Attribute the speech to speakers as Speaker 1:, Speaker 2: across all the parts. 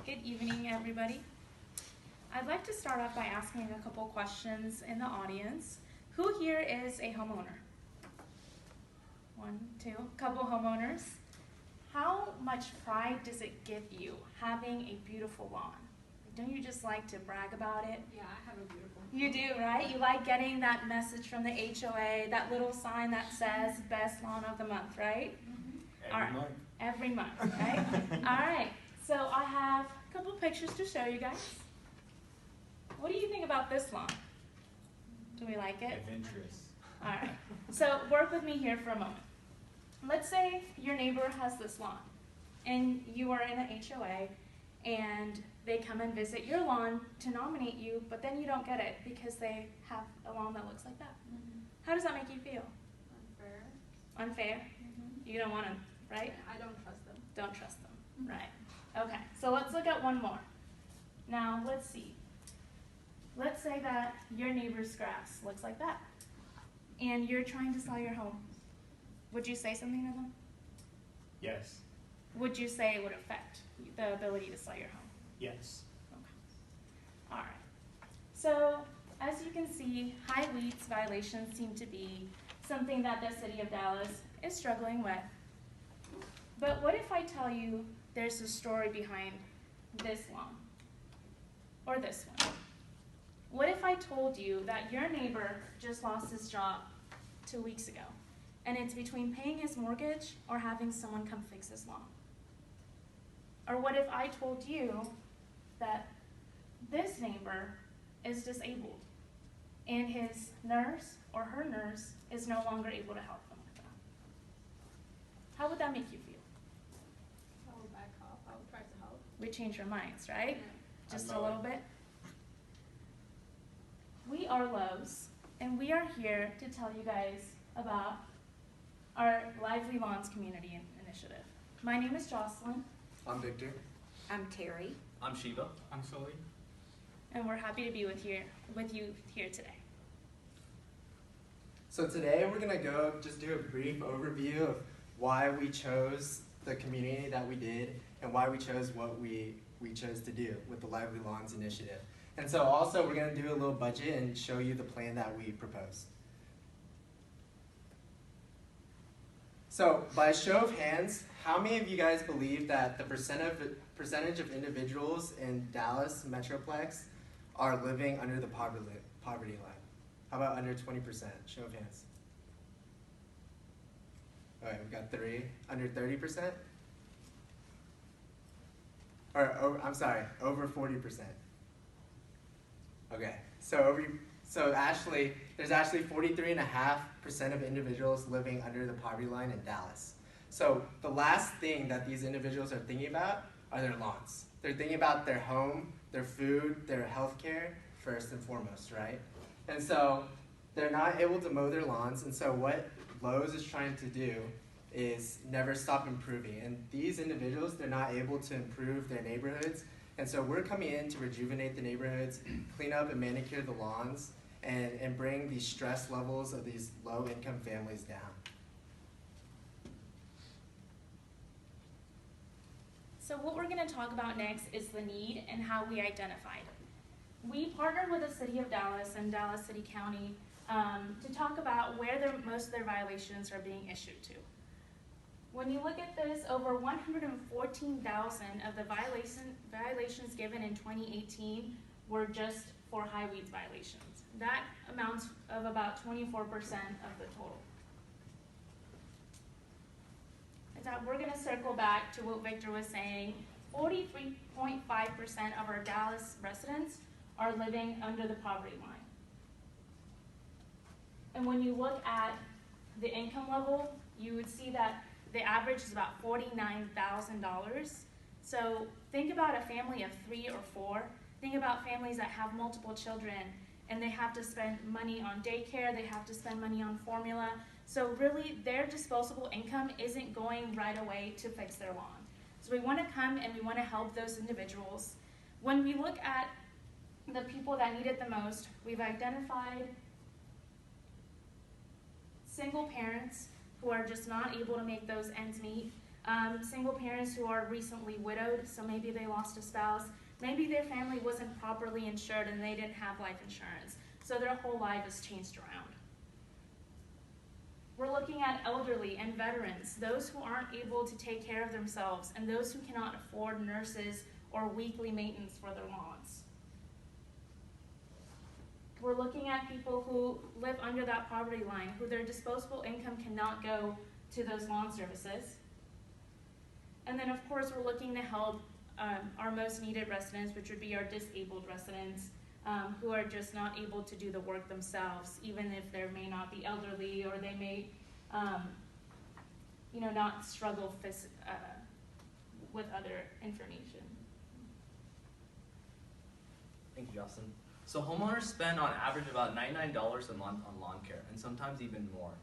Speaker 1: Good evening, everybody. I'd like to start off by asking a couple questions in the audience. Who here is a homeowner? One, two, couple homeowners. How much pride does it give you having a beautiful lawn? Don't you just like to brag about it?
Speaker 2: Yeah, I have a beautiful.
Speaker 1: You do, right? You like getting that message from the HOA, that little sign that says best lawn of the month, right?
Speaker 3: Every month.
Speaker 1: Every month, right? All right, so I have a couple pictures to show you guys. What do you think about this lawn? Do we like it?
Speaker 3: Adventurous.
Speaker 1: All right, so work with me here for a moment. Let's say your neighbor has this lawn, and you are in an HOA, and they come and visit your lawn to nominate you, but then you don't get it because they have a lawn that looks like that. How does that make you feel?
Speaker 2: Unfair.
Speaker 1: Unfair? You don't want to, right?
Speaker 2: I don't trust them.
Speaker 1: Don't trust them, right? Okay, so let's look at one more. Now, let's see. Let's say that your neighbor's grass looks like that, and you're trying to sell your home. Would you say something to them?
Speaker 3: Yes.
Speaker 1: Would you say it would affect the ability to sell your home?
Speaker 3: Yes.
Speaker 1: Okay. All right. So, as you can see, high weeds violations seem to be something that the city of Dallas is struggling with. But what if I tell you there's a story behind this lawn? Or this one? What if I told you that your neighbor just lost his job 2 weeks ago, and it's between paying his mortgage or having someone come fix his lawn? Or what if I told you that this neighbor is disabled, and his nurse or her nurse is no longer able to help them with that? How would that make you feel?
Speaker 2: I will back off. I will try to help.
Speaker 1: We change our minds, right?
Speaker 2: Yeah.
Speaker 1: Just
Speaker 3: I
Speaker 1: a
Speaker 3: know
Speaker 1: little
Speaker 3: it.
Speaker 1: bit. We are Lowe's, and we are here to tell you guys about our Lively Lawns Community Initiative. My name is Jocelyn,
Speaker 4: I'm Victor.
Speaker 5: I'm Terry.
Speaker 3: I'm Shiva.
Speaker 4: I'm Sully.
Speaker 1: and we're happy to be with you here today.
Speaker 4: So today we're gonna just do a brief overview of why we chose the community that we did and why we chose what we chose to do with the Lively Lawns Initiative. And so also we're gonna do a little budget and show you the plan that we proposed. So by a show of hands, how many of you guys believe that the percentage of individuals in Dallas Metroplex are living under the poverty line? How about under 20%? Show of hands. All right, we've got 3. Under 30%? Or, I'm sorry, over 40%. Okay, so there's actually 43.5% of individuals living under the poverty line in Dallas. So the last thing that these individuals are thinking about are their lawns. They're thinking about their home, their food, their health care first and foremost, right? And so they're not able to mow their lawns, and so what Lowe's is trying to do is never stop improving. And these individuals, they're not able to improve their neighborhoods, and so we're coming in to rejuvenate the neighborhoods, clean up and manicure the lawns, and bring the stress levels of these low-income families down.
Speaker 1: So what we're going to talk about next is the need and how we identified it. We partnered with the City of Dallas and Dallas City County to talk about where most of their violations are being issued to. When you look at this, over 114,000 of the violations given in 2018 were just for high weeds violations. That amounts of about 24% of the total. We're going to circle back to what Victor was saying. 43.5% of our Dallas residents are living under the poverty line. And when you look at the income level, you would see that the average is about $49,000. So think about a family of 3 or 4. Think about families that have multiple children, and they have to spend money on daycare, they have to spend money on formula. So really, their disposable income isn't going right away to fix their lawn. So we want to come and we want to help those individuals. When we look at the people that need it the most, we've identified single parents who are just not able to make those ends meet. Single parents who are recently widowed, so maybe they lost a spouse. Maybe their family wasn't properly insured and they didn't have life insurance, so their whole life is changed around. We're looking at elderly and veterans, those who aren't able to take care of themselves, and those who cannot afford nurses or weekly maintenance for their lawns. We're looking at people who live under that poverty line, who their disposable income cannot go to those lawn services. And then, of course, we're looking to help our most needed residents, which would be our disabled residents, who are just not able to do the work themselves, even if they may not be elderly or they may, not struggle with other information.
Speaker 5: Thank you, Jocelyn. So homeowners spend on average about $99 a month on lawn care, and sometimes even more.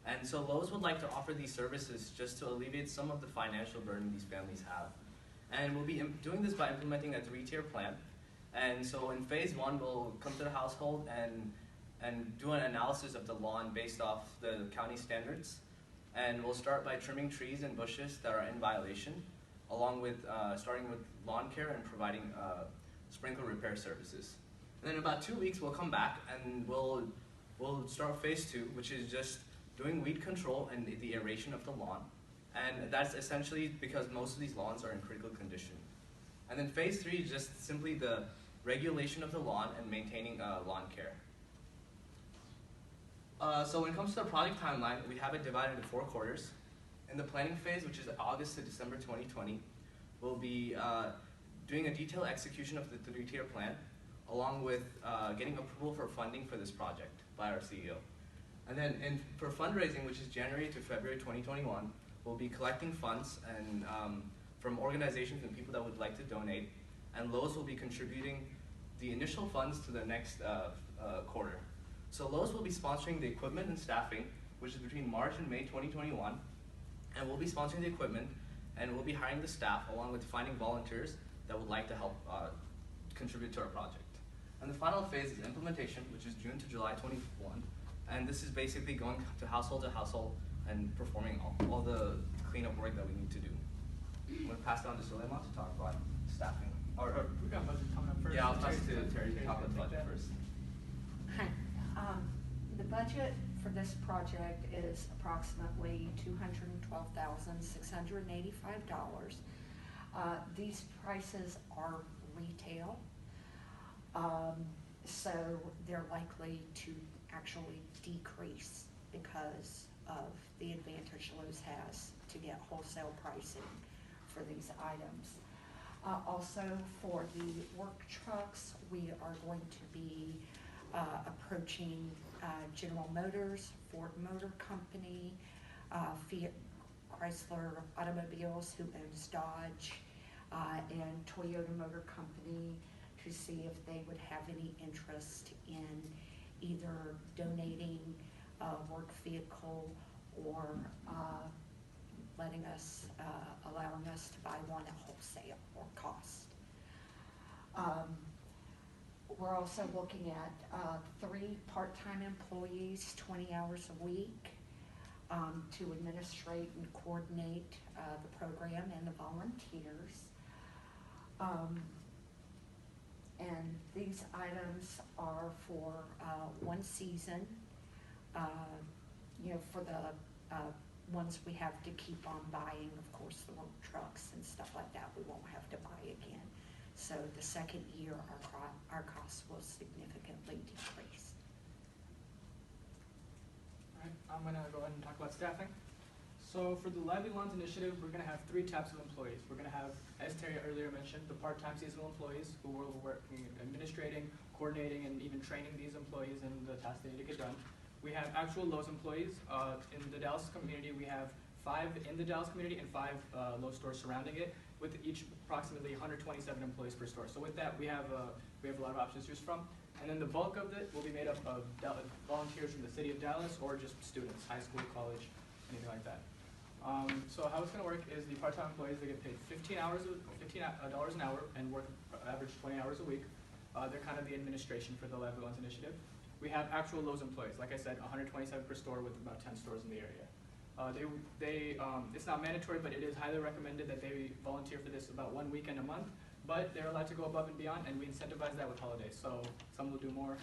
Speaker 5: And so Lowe's would like to offer these services just to alleviate some of the financial burden these families have. And we'll be doing this by implementing a 3-tier plan. And so in phase 1, we'll come to the household and do an analysis of the lawn based off the county standards. And we'll start by trimming trees and bushes that are in violation, along with starting with lawn care and providing sprinkler repair services. And then in about 2 weeks, we'll come back and we'll start phase 2, which is just doing weed control and the aeration of the lawn. And that's essentially because most of these lawns are in critical condition. And then phase 3 is just simply the regulation of the lawn and maintaining lawn care. So when it comes to the project timeline, we have it divided into 4 quarters. In the planning phase, which is August to December 2020, we'll be doing a detailed execution of the 3-tier plan, along with getting approval for funding for this project by our CEO. And then for fundraising, which is January to February 2021, we'll be collecting funds and from organizations and people that would like to donate, and Lowe's will be contributing the initial funds to the next quarter. So Lowe's will be sponsoring the equipment and staffing, which is between March and May 2021, and we'll be sponsoring the equipment, and we'll be hiring the staff along with finding volunteers that would like to help contribute to our project. And the final phase is implementation, which is June to July 21, and this is basically going to household and performing all the cleanup work that we need to do. I'm going to pass it on to Suleiman to talk about staffing.
Speaker 6: We got budget coming up first.
Speaker 5: Yeah, I'll pass it to Terry to talk about the budget first.
Speaker 7: Hi. The budget for this project is approximately $212,685. These prices are retail, so they're likely to actually decrease because of the advantage Lowe's has to get wholesale pricing for these items. Also, for the work trucks, we are going to be approaching General Motors, Ford Motor Company, Fiat Chrysler Automobiles, who owns Dodge, and Toyota Motor Company to see if they would have any interest in either donating a work vehicle or allowing us to buy one at wholesale or cost. We're also looking at 3 part-time employees, 20 hours a week, to administrate and coordinate the program and the volunteers. And these items are for 1 season. For the ones we have to keep on buying, of course, the work trucks and stuff like that, we won't have to buy again. So the second year, our costs will significantly decrease.
Speaker 6: All right, I'm gonna go ahead and talk about staffing. So for the Lively Lawns initiative, we're gonna have 3 types of employees. We're gonna have, as Terry earlier mentioned, the part-time seasonal employees who will work administrating, coordinating, and even training these employees in the tasks they need to get done. We have actual Lowe's employees. In the Dallas community, we have 5 in the Dallas community and 5 Lowe's stores surrounding it, with each approximately 127 employees per store. So with that, we have a lot of options to choose from. And then the bulk of it will be made up of volunteers from the city of Dallas or just students, high school, college, anything like that. So how it's going to work is the part-time employees, they get paid $15 an hour and work average 20 hours a week. They're kind of the administration for the Lively Lawns initiative. We have actual Lowe's employees, like I said, 127 per store with about 10 stores in the area. It's not mandatory, but it is highly recommended that they volunteer for this about 1 weekend a month. But they're allowed to go above and beyond, and we incentivize that with holidays. So some will do more.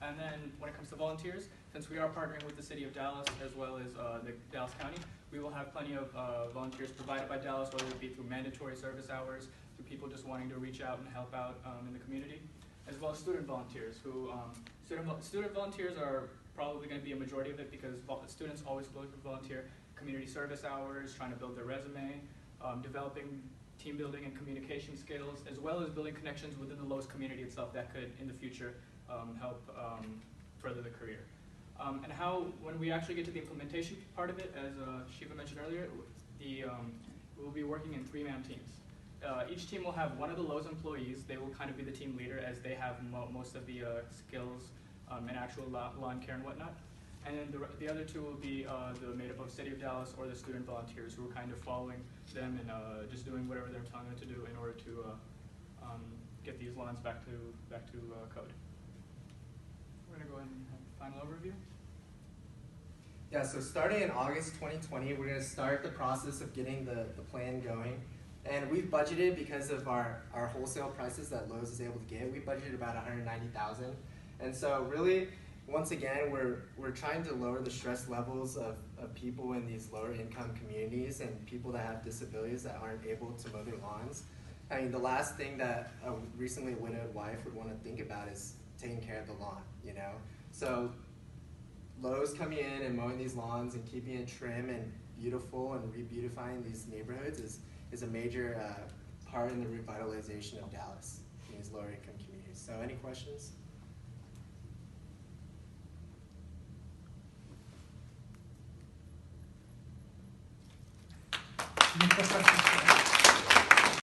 Speaker 6: And then when it comes to volunteers, since we are partnering with the city of Dallas as well as the Dallas County, we will have plenty of volunteers provided by Dallas, whether it be through mandatory service hours, through people just wanting to reach out and help out in the community, as well as student volunteers. Student volunteers are probably going to be a majority of it because students always look to volunteer. Community service hours, trying to build their resume, developing team building and communication skills, as well as building connections within the Lowe's community itself that could, in the future, help further the career. And when we actually get to the implementation part of it, as Shiva mentioned earlier, we'll be working in 3-man teams. Each team will have one of the Lowe's employees. They will kind of be the team leader as they have most of the skills and actual lawn care and whatnot. And then the other two will be made up of City of Dallas or the student volunteers who are kind of following them and just doing whatever they're telling them to do in order to get these lawns back to code. We're going to go ahead and have a final overview.
Speaker 4: Yeah, so starting in August 2020, we're going to start the process of getting the plan going. And we've budgeted, because of our wholesale prices that Lowe's is able to get, we budgeted about $190,000. And so really, once again, we're trying to lower the stress levels of people in these lower income communities and people that have disabilities that aren't able to mow their lawns. I mean, the last thing that a recently widowed wife would want to think about is taking care of the lawn, you know? So Lowe's coming in and mowing these lawns and keeping it trim and beautiful and re-beautifying these neighborhoods is a major part in the revitalization of Dallas in these lower income communities. So any questions?